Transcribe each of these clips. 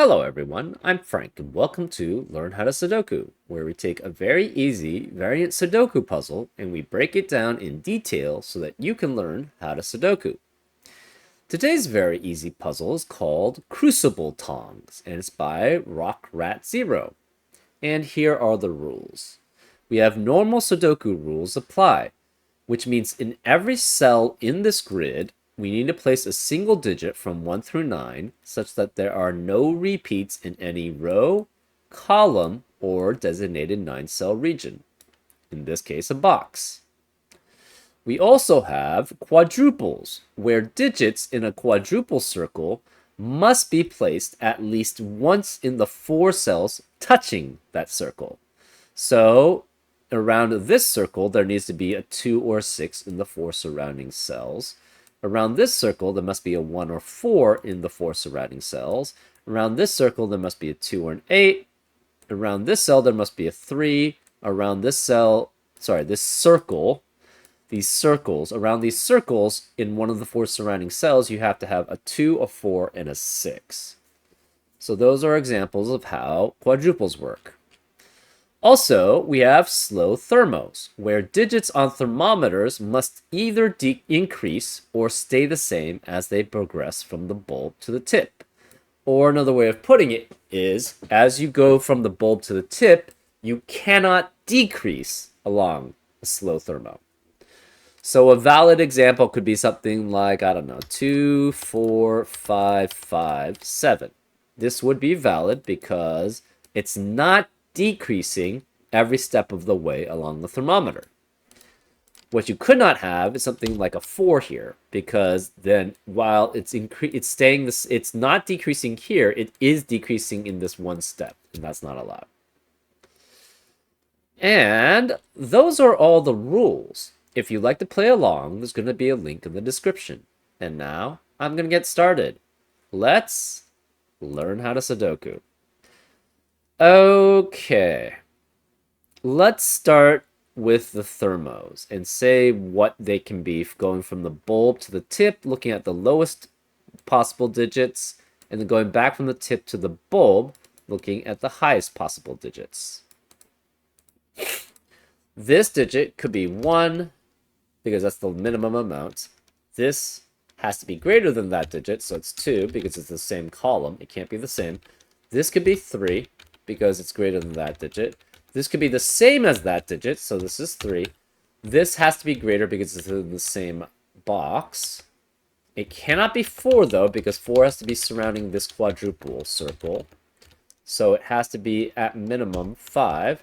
Hello everyone, I'm Frank and welcome to Learn How to Sudoku, where we take a very easy variant Sudoku puzzle and we break it down in detail so that you can learn how to Sudoku. Today's very easy puzzle is called Crucible Tongs and it's by Rock Rat Zero. And here are the rules. We have normal Sudoku rules apply, which means in every cell in this grid, we need to place a single digit from 1 through 9 such that there are no repeats in any row, column, or designated 9-cell region. In this case, a box. We also have quadruples, where digits in a quadruple circle must be placed at least once in the 4 cells touching that circle. So, around this circle, there needs to be a 2 or 6 in the 4 surrounding cells. Around this circle, there must be a 1 or 4 in the 4 surrounding cells. Around this circle, there must be a 2 or an 8. Around this cell, there must be a 3. Around this circle, these circles, around these circles, in one of the 4 surrounding cells, you have to have a 2, a 4, and a 6. So those are examples of how quadruples work. Also, we have slow thermos, where digits on thermometers must either increase or stay the same as they progress from the bulb to the tip. Or another way of putting it is, as you go from the bulb to the tip, you cannot decrease along a slow thermo. So a valid example could be something like, 2, 4, 5, 5, 7. This would be valid because it's not decreasing every step of the way along the thermometer. What you could not have is something like a 4 here, because then while it's not decreasing here, it is decreasing in this one step, and that's not allowed. And those are all the rules. If you'd like to play along, there's going to be a link in the description. And now I'm going to get started. Let's learn how to Sudoku. Okay, let's start with the thermos and say what they can be going from the bulb to the tip, looking at the lowest possible digits, and then going back from the tip to the bulb, looking at the highest possible digits. This digit could be 1, because that's the minimum amount. This has to be greater than that digit, so it's 2, because it's the same column. It can't be the same. This could be 3, because it's greater than that digit. This could be the same as that digit, so this is 3. This has to be greater because it's in the same box. It cannot be 4, though, because 4 has to be surrounding this quadruple circle. So it has to be at minimum 5.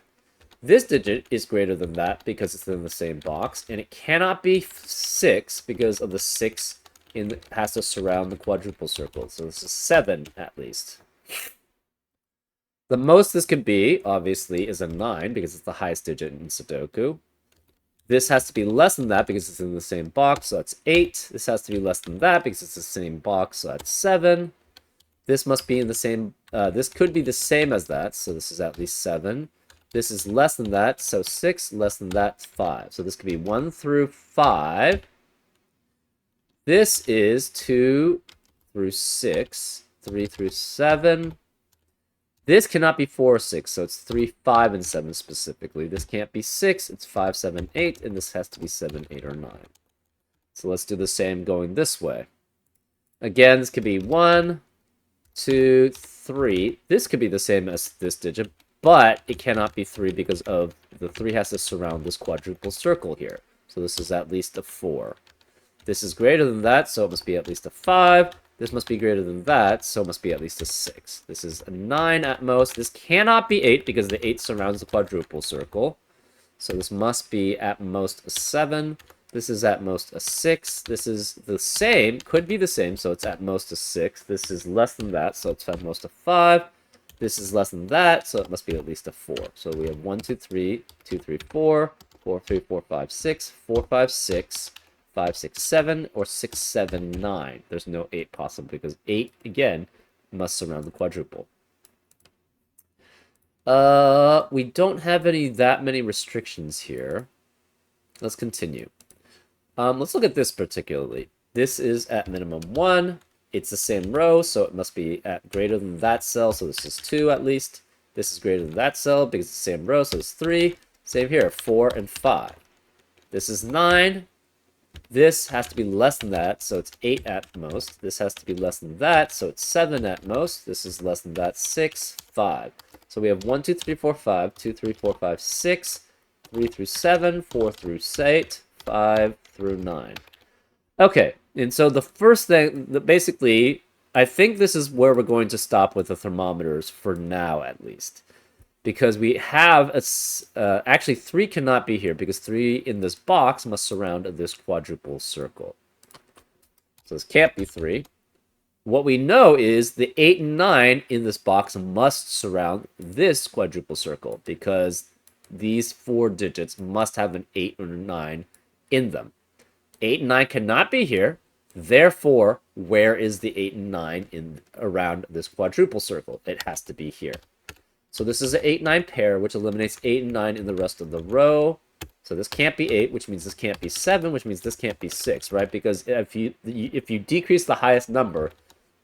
This digit is greater than that because it's in the same box. And it cannot be 6 because of the 6 has to surround the quadruple circle. So this is 7 at least. The most this could be, obviously, is a 9, because it's the highest digit in Sudoku. This has to be less than that, because it's in the same box, so that's 8. This has to be less than that, because it's the same box, so that's 7. This must be in the same, this could be the same as that, so this is at least 7. This is less than that, so 6, less than that, 5. So this could be 1 through 5. This is 2 through 6, 3 through 7. This cannot be 4 or 6, so it's 3, 5, and 7 specifically. This can't be 6, it's 5, 7, 8, and this has to be 7, 8, or 9. So let's do the same going this way. Again, this could be 1, 2, 3. This could be the same as this digit, but it cannot be 3 because of the 3 has to surround this quadruple circle here. So this is at least a 4. This is greater than that, so it must be at least a 5. This must be greater than that, so it must be at least a 6. This is a 9 at most. This cannot be 8 because the 8 surrounds the quadruple circle. So this must be at most a 7. This is at most a 6. This is the same, could be the same, so it's at most a 6. This is less than that, so it's at most a 5. This is less than that, so it must be at least a 4. So we have 1, 2, 3, 2, 3, 4, 4, 3, 4, 5, 6, 4, 5, 6. 5, 6, 7, or 6, 7, 9. There's no 8 possible because 8, again, must surround the quadruple. We don't have that many restrictions here. Let's continue. Let's look at this particularly. This is at minimum 1. it's the same row, so it must be at greater than that cell, so this is 2 at least. This is greater than that cell because it's the same row, so it's 3. Same here, 4 and 5. This is 9. This has to be less than that, so it's 8 at most. This has to be less than that, so it's 7 at most. This is less than that, 6, 5. So we have 1, 2, 3, 4, 5, 2, 3, 4, 5, 6, 3 through 7, 4 through 8, 5 through 9. Okay, and so the first thing, basically, I think this is where we're going to stop with the thermometers for now, at least. Because we have, actually 3 cannot be here, because 3 in this box must surround this quadruple circle. So this can't be 3. What we know is the 8 and 9 in this box must surround this quadruple circle, because these 4 digits must have an 8 or 9 in them. 8 and 9 cannot be here. Therefore, where is the 8 and 9 around this quadruple circle? It has to be here. So this is an 8-9 pair, which eliminates 8 and 9 in the rest of the row. So this can't be 8, which means this can't be 7, which means this can't be 6, right? Because if you decrease the highest number,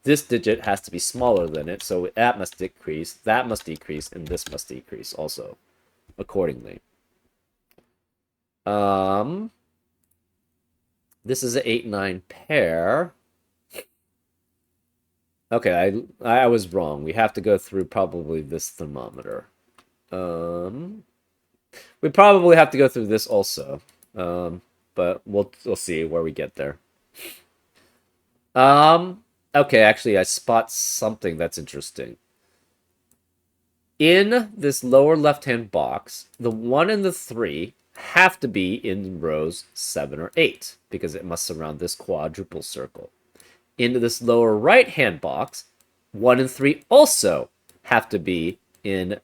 this digit has to be smaller than it. So that must decrease, that must decrease, and this must decrease also accordingly. This is an 8-9 pair. Okay, I was wrong. We have to go through probably this thermometer. We probably have to go through this also. But we'll see where we get there. Okay, actually I spot something that's interesting. In this lower left-hand box, the 1 and the 3 have to be in rows 7 or 8 because it must surround this quadruple circle. Into this lower right-hand box, 1 and 3 also have to be in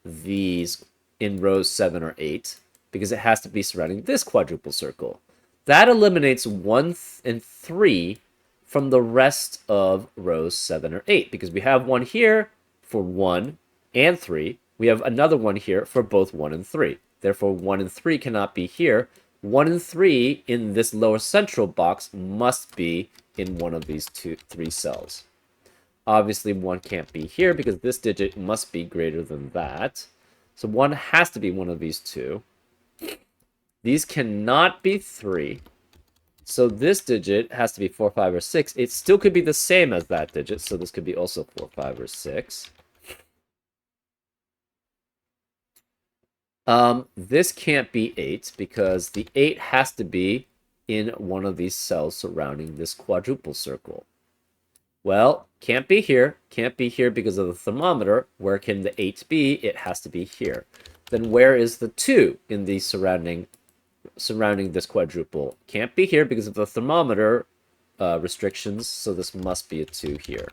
rows 7 or 8 because it has to be surrounding this quadruple circle. That eliminates 1 and 3 from the rest of rows 7 or 8 because we have one here for 1 and 3. We have another one here for both 1 and 3. Therefore, 1 and 3 cannot be here. 1 and 3 in this lower central box must be in one of these 3 cells. Obviously, 1 can't be here because this digit must be greater than that. So 1 has to be one of these 2. These cannot be 3. So this digit has to be 4, 5, or 6. It still could be the same as that digit, so this could be also 4, 5, or 6. This can't be 8 because the 8 has to be in one of these cells surrounding this quadruple circle. Well, can't be here because of the thermometer. Where can the 8 be? It has to be here. Then where is the 2 in the surrounding this quadruple? Can't be here because of the thermometer restrictions, so this must be a 2 here.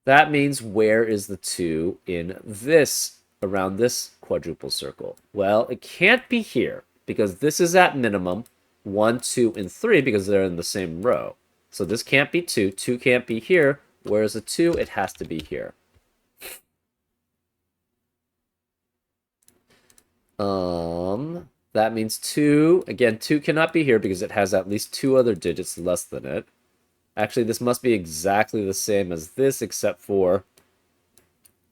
That means where is the 2 in this, around this quadruple circle? Well, it can't be here because this is at minimum 1, 2, and 3 because they're in the same row. So this can't be 2. 2 can't be here. Whereas a 2, it has to be here. That means 2. Again, 2 cannot be here because it has at least 2 other digits less than it. Actually, this must be exactly the same as this, except for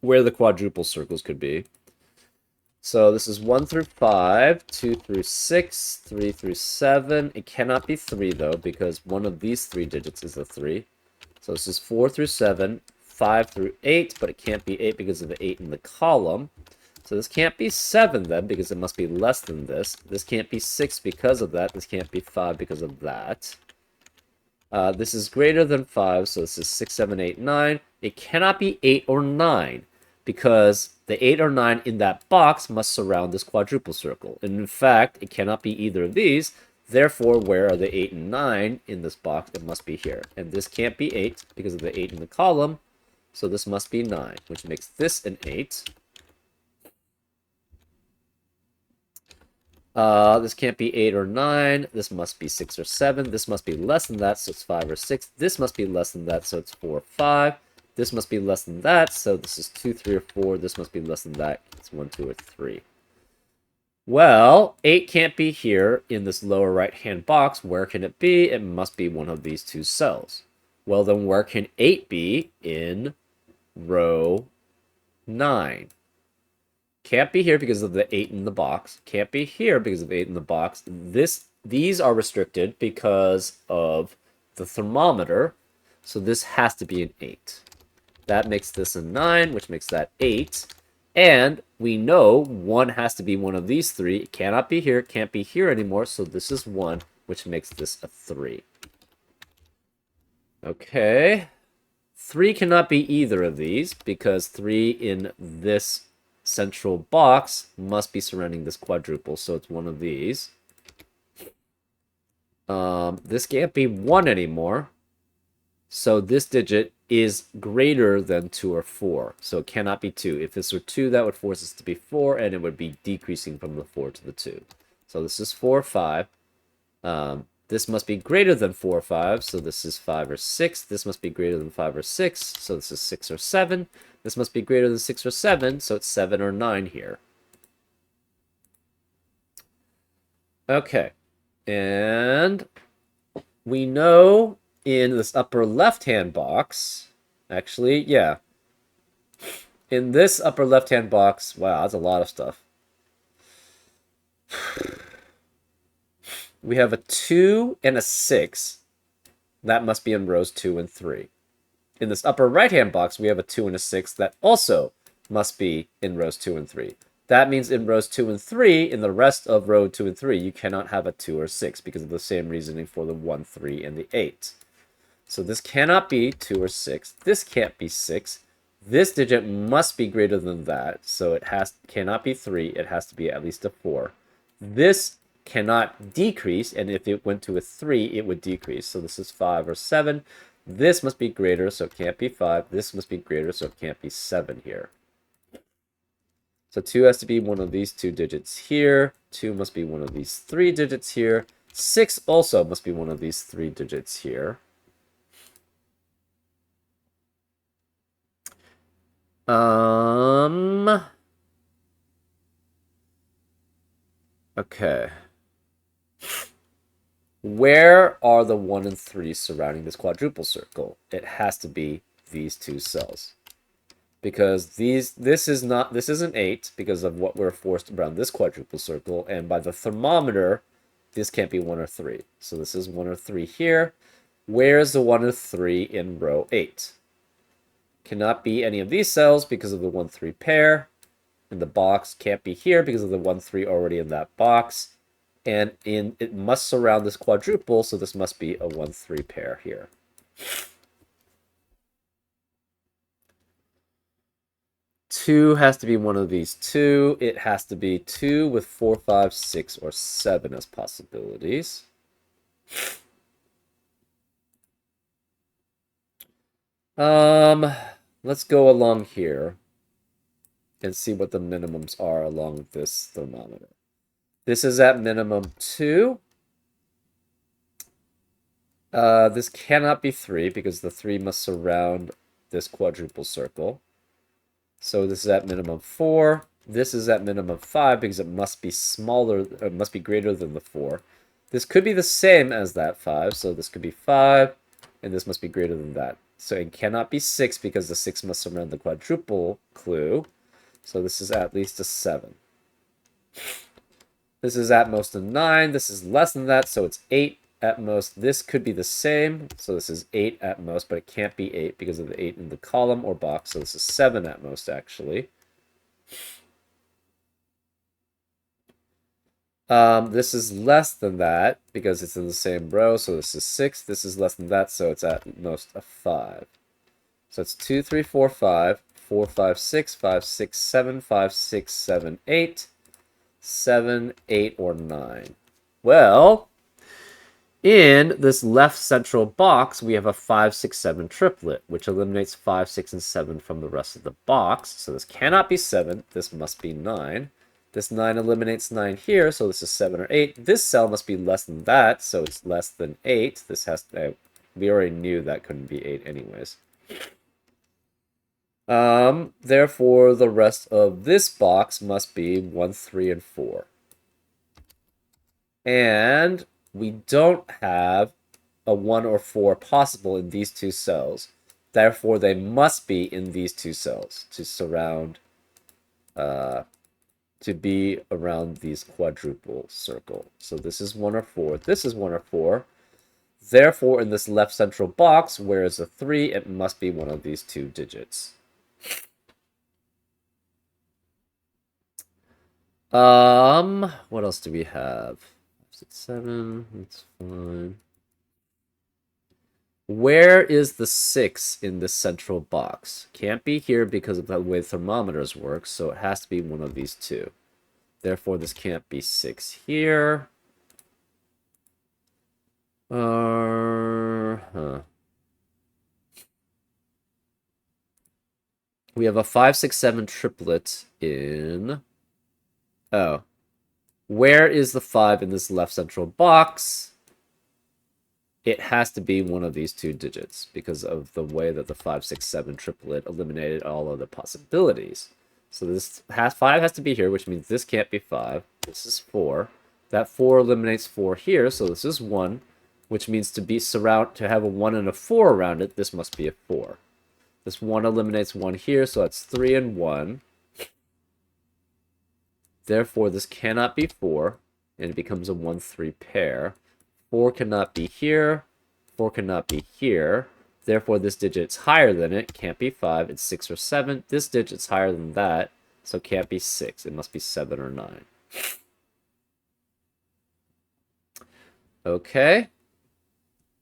where the quadruple circles could be. So this is 1 through 5, 2 through 6, 3 through 7. It cannot be 3, though, because one of these 3 digits is a 3. So this is 4 through 7, 5 through 8, but it can't be 8 because of the 8 in the column. So this can't be 7, then, because it must be less than this. This can't be 6 because of that. This can't be 5 because of that. This is greater than 5, so this is 6, 7, 8, 9. It cannot be 8 or 9, because the 8 or 9 in that box must surround this quadruple circle. And in fact, it cannot be either of these. Therefore, where are the 8 and 9 in this box? It must be here. And this can't be 8 because of the 8 in the column. So this must be 9, which makes this an 8. This can't be 8 or 9. This must be 6 or 7. This must be less than that, so it's 5 or 6. This must be less than that, so it's 4 or 5. This must be less than that, so this is 2, 3, or 4. This must be less than that. It's 1, 2, or 3. Well, 8 can't be here in this lower right-hand box. Where can it be? It must be one of these 2 cells. Well, then where can 8 be in row 9? Can't be here because of the 8 in the box. Can't be here because of 8 in the box. These are restricted because of the thermometer. So this has to be an 8. That makes this a 9, which makes that 8. And we know 1 has to be one of these 3. It cannot be here, can't be here anymore, so this is 1, which makes this a 3. Okay. 3 cannot be either of these, because 3 in this central box must be surrounding this quadruple, so it's one of these. This can't be 1 anymore, so this digit is greater than 2 or 4, so it cannot be 2. If this were 2, that would force us to be 4, and it would be decreasing from the 4 to the 2. So this is 4 or 5. This must be greater than 4 or 5, so this is 5 or 6. This must be greater than 5 or 6, so this is 6 or 7. This must be greater than 6 or 7, so it's 7 or 9 here. Okay, and we know in this upper left-hand box, actually, yeah. In this upper left-hand box, wow, that's a lot of stuff. We have a 2 and a 6. That must be in rows 2 and 3. In this upper right-hand box, we have a 2 and a 6 that also must be in rows 2 and 3. That means in rows 2 and 3, in the rest of row 2 and 3, you cannot have a 2 or 6 because of the same reasoning for the 1, 3, and the 8. So this cannot be 2 or 6. This can't be 6. This digit must be greater than that, so it cannot be 3. It has to be at least a 4. This cannot decrease, and if it went to a 3, it would decrease. So this is 5 or 7. This must be greater, so it can't be 5. This must be greater, so it can't be 7 here. So 2 has to be one of these 2 digits here. 2 must be one of these 3 digits here. 6 also must be one of these 3 digits here. Okay. Where are the 1 and 3 surrounding this quadruple circle? It has to be these 2 cells. Because this isn't 8 because of what we're forced around this quadruple circle, and by the thermometer, this can't be 1 or 3. So this is 1 or 3 here. Where is the 1 or 3 in row 8? Cannot be any of these cells because of the 1, 3 pair. And the box can't be here because of the 1, 3 already in that box. And it must surround this quadruple, so this must be a 1, 3 pair here. Two has to be one of these 2. It has to be 2 with 4, 5, 6, or 7 as possibilities. Let's go along here and see what the minimums are along this thermometer. This is at minimum 2. This cannot be 3 because the 3 must surround this quadruple circle. So this is at minimum 4. This is at minimum 5 because it must be smaller, it must be greater than the 4. This could be the same as that 5, so this could be 5, and this must be greater than that. So it cannot be 6 because the 6 must surround the quadruple clue. So this is at least a 7. This is at most a 9. This is less than that, so it's 8 at most. This could be the same, so this is 8 at most, but it can't be 8 because of the 8 in the column or box, so this is 7 at most, actually. This is less than that because it's in the same row, so this is 6. This is less than that, so it's at most a 5. So it's 2, 3, 4, 5, 4, 5, 6, 5, 6, 7, 5, 6, 7, 8, 7, 8, or 9. Well, in this left central box, we have a 5, 6, 7 triplet, which eliminates 5, 6, and 7 from the rest of the box. So this cannot be 7. This must be 9. This 9 eliminates 9 here, so this is 7 or 8. This cell must be less than that, so it's less than 8. This has to, we already knew that couldn't be 8 anyways. Therefore, the rest of this box must be 1, 3, and 4. And we don't have a 1 or 4 possible in these two cells. Therefore, they must be in these two cells to surround, to be around these quadruple circle. So this is 1 or 4. This is 1 or 4. Therefore, in this left central box, where is a 3, it must be one of these two digits. What else do we have? 6, 7, that's fine. Where is the 6 in this central box? Can't be here because of the way thermometers work, so it has to be one of these two. Therefore, this can't be 6 here. We have a 5, 6, 7 triplet in... Oh. Where is the 5 in this left central box? It has to be one of these two digits because of the way that the 5, 6, 7 triplet eliminated all of the possibilities. So this 5 has to be here, which means this can't be 5. This is 4. That 4 eliminates 4 here, so this is 1, which means to have a 1 and a 4 around it, this must be a 4. This 1 eliminates 1 here, so that's 3 and 1. Therefore, this cannot be 4, and it becomes a 1-3 pair. 4 cannot be here. 4 cannot be here. Therefore, this digit's higher than it. Can't be 5. It's 6 or 7. This digit's higher than that, so it can't be 6. It must be 7 or 9. Okay.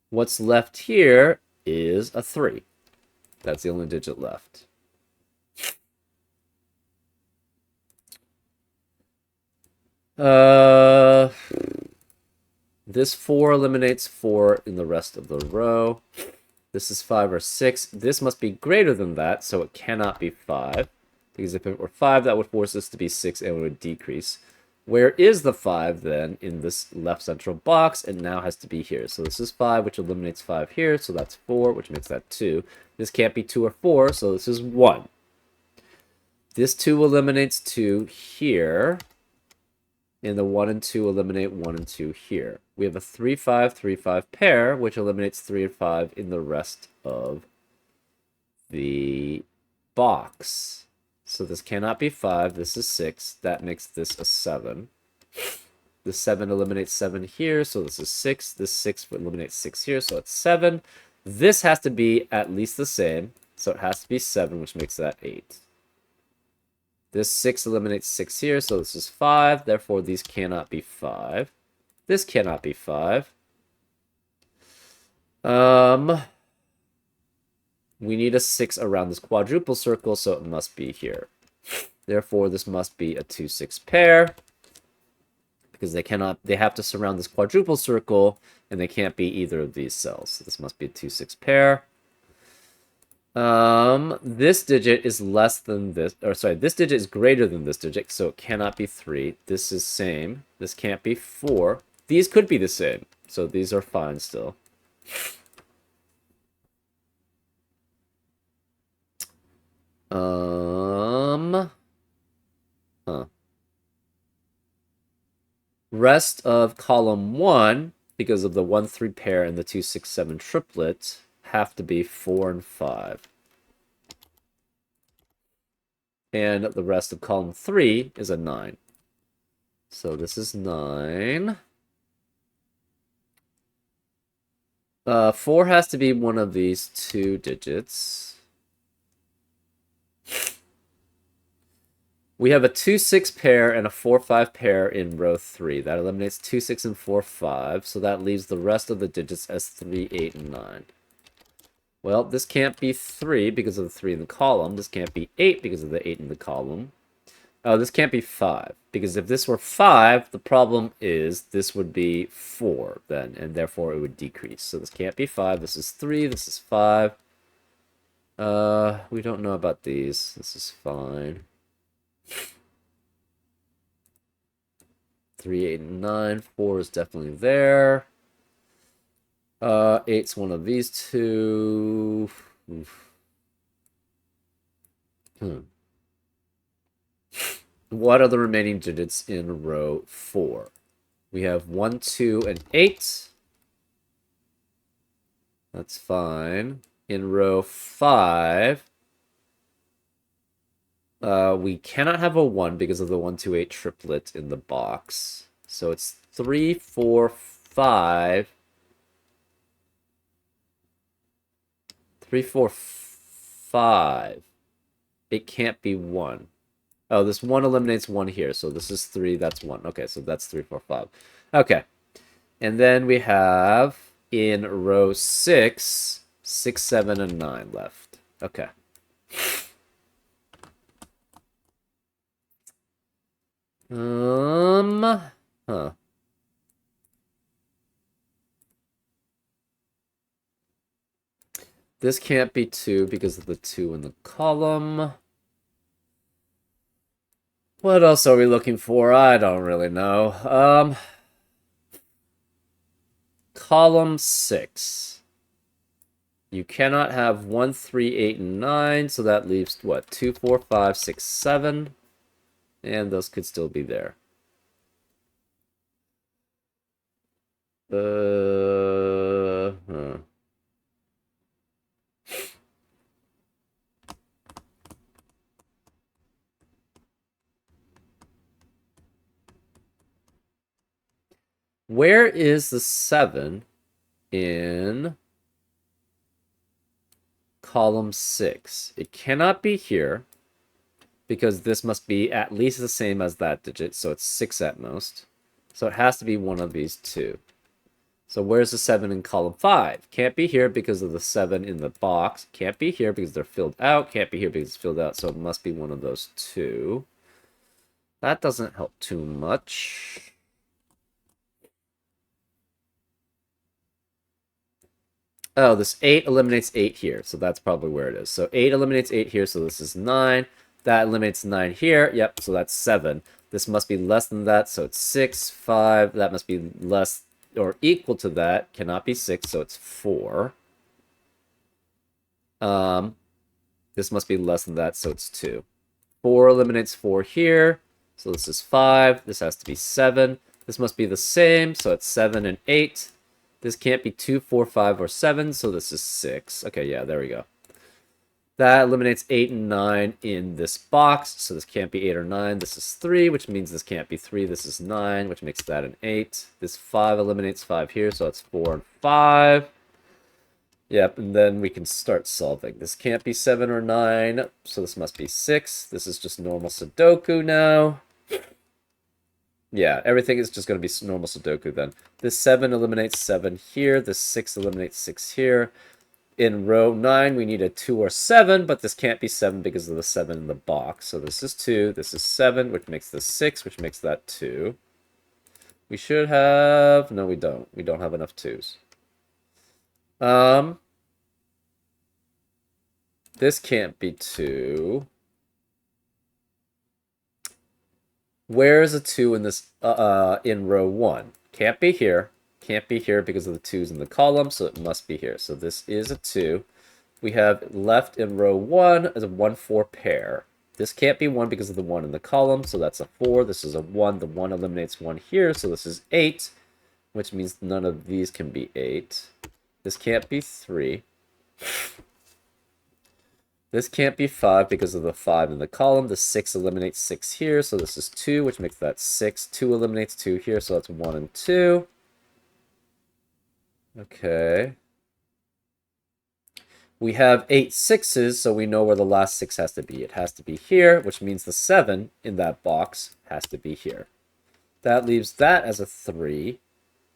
What's left here is a 3. That's the only digit left. This 4 eliminates 4 in the rest of the row. This is 5 or 6. This must be greater than that, so it cannot be 5. Because if it were 5, that would force this to be 6 and it would decrease. Where is the 5 then in this left central box? It now has to be here. So this is 5, which eliminates 5 here, so that's 4, which makes that 2. This can't be 2 or 4, so this is 1. This 2 eliminates 2 here. And the 1 and 2 eliminate 1 and 2 here. We have a 3, 5, 3, 5 pair, which eliminates 3 and 5 in the rest of the box. So this cannot be 5. This is 6. That makes this a 7. The 7 eliminates 7 here, so this is 6. This 6 eliminates 6 here, so it's 7. This has to be at least the same, so it has to be 7, which makes that 8. This 6 eliminates 6 here, so this is 5. Therefore, these cannot be 5. This cannot be 5. We need a 6 around this quadruple circle, so it must be here. Therefore, this must be a 2, 6 pair. Because they have to surround this quadruple circle, and they can't be either of these cells. So this must be a 2, 6 pair. This digit is less than this, or sorry, this digit is greater than this digit, so it cannot be 3. This is same. This can't be 4. These could be the same, so these are fine still. Rest of column 1, because of the 1, 3 pair and the 2, 6, 7 triplet, have to be 4 and 5. And the rest of column 3 is a 9. So this is 9. 4 has to be one of these two digits. We have a 2, 6 pair and a 4, 5 pair in row 3. That eliminates 2, 6, and 4, 5. So that leaves the rest of the digits as 3, 8, and 9. Well, this can't be 3 because of the 3 in the column. This can't be 8 because of the 8 in the column. Oh, this can't be 5. Because if this were 5, the problem is this would be 4 then. And therefore it would decrease. So this can't be 5. This is 3. This is 5. We don't know about these. This is fine. 3, 8, and 9. 4 is definitely there. 8's one of these two. What are the remaining digits in row 4? We have 1, 2, and 8. That's fine. In row 5, we cannot have a 1 because of the 1, 2, 8 triplet in the box. So it's 3, 4, 5. 3, 4, 5. It can't be 1. Oh, this 1 eliminates 1 here. So this is 3, that's 1. Okay, so that's 3, 4, 5. Okay. And then we have in row 6, 6, 7, and 9 left. Okay. Huh. This can't be 2 because of the 2 in the column. What else are we looking for? I don't really know. Column 6. You cannot have 1, 3, 8, and 9, so that leaves, what, 2, 4, 5, 6, 7? And those could still be there. Huh. Where is the 7 in column 6? It cannot be here because this must be at least the same as that digit, so it's 6 at most. So it has to be one of these two. So where's the 7 in column 5? Can't be here because of the 7 in the box. Can't be here because they're filled out. Can't be here because it's filled out, so it must be one of those two. That doesn't help too much. Oh, this 8 eliminates 8 here, so that's probably where it is. So 8 eliminates 8 here, so this is 9. That eliminates 9 here. Yep, so that's 7. This must be less than that, so it's 6, 5. That must be less or equal to that. Cannot be 6, so it's 4. This must be less than that, so it's 2. 4 eliminates 4 here, so this is 5. This has to be 7. This must be the same, so it's 7 and 8. This can't be 2, 4, 5, or 7, so this is 6. Okay, yeah, there we go. That eliminates 8 and 9 in this box, so this can't be 8 or 9. This is 3, which means this can't be 3. This is 9, which makes that an 8. This 5 eliminates 5 here, so that's 4 and 5. Yep, and then we can start solving. This can't be 7 or 9, so this must be 6. This is just normal Sudoku now. Yeah, everything is just going to be normal Sudoku then. This 7 eliminates 7 here. This 6 eliminates 6 here. In row 9, we need a 2 or 7, but this can't be 7 because of the 7 in the box. So this is 2, this is 7, which makes this 6, which makes that 2. We should have... No, we don't. We don't have enough 2s. This can't be 2. Where is a 2 in this in row 1? Can't be here. Can't be here because of the 2's in the column, so it must be here. So this is a 2. We have left in row 1 as a 1, 4 pair. This can't be 1 because of the 1 in the column, so that's a 4. This is a 1. The 1 eliminates 1 here, so this is 8, which means none of these can be 8. This can't be 3. This can't be 5 because of the 5 in the column. The 6 eliminates 6 here, so this is 2, which makes that 6. 2 eliminates 2 here, so that's 1 and 2. Okay. We have 8 6s, so we know where the last 6 has to be. It has to be here, which means the 7 in that box has to be here. That leaves that as a 3,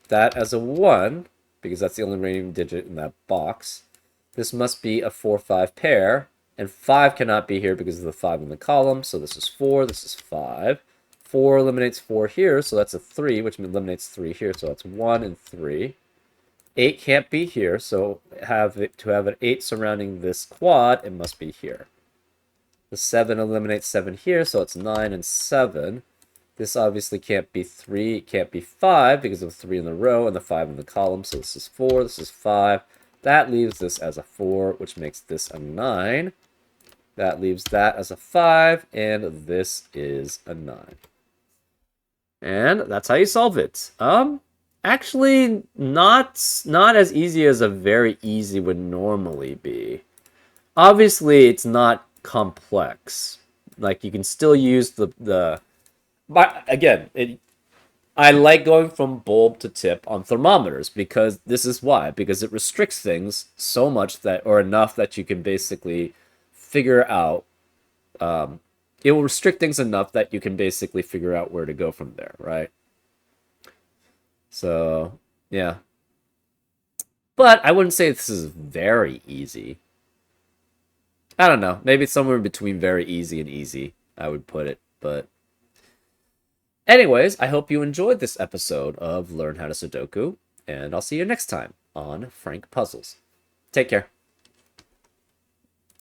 that as a 1, because that's the only remaining digit in that box. This must be a 4, 5 pair, and 5 cannot be here because of the 5 in the column, so this is 4, this is 5. 4 eliminates 4 here, so that's a 3, which eliminates 3 here, so that's 1 and 3. 8 can't be here, so to have an 8 surrounding this quad, it must be here. The 7 eliminates 7 here, so it's 9 and 7. This obviously can't be 3, it can't be 5 because of 3 in the row and the 5 in the column, so this is 4, this is 5. That leaves this as a 4, which makes this a 9. That leaves that as a 5, and this is a 9. And that's how you solve it. Actually, not as easy as a very easy would normally be. Obviously, it's not complex. Like you can still use the. But again, I like going from bulb to tip on thermometers because this is why. Because it restricts things so much that, or enough that you can basically figure out. It will restrict things enough that you can basically figure out where to go from there, right? So, yeah. But I wouldn't say this is very easy. I don't know. Maybe it's somewhere between very easy and easy, I would put it. But, anyways, I hope you enjoyed this episode of Learn How to Sudoku, and I'll see you next time on Frank Puzzles. Take care.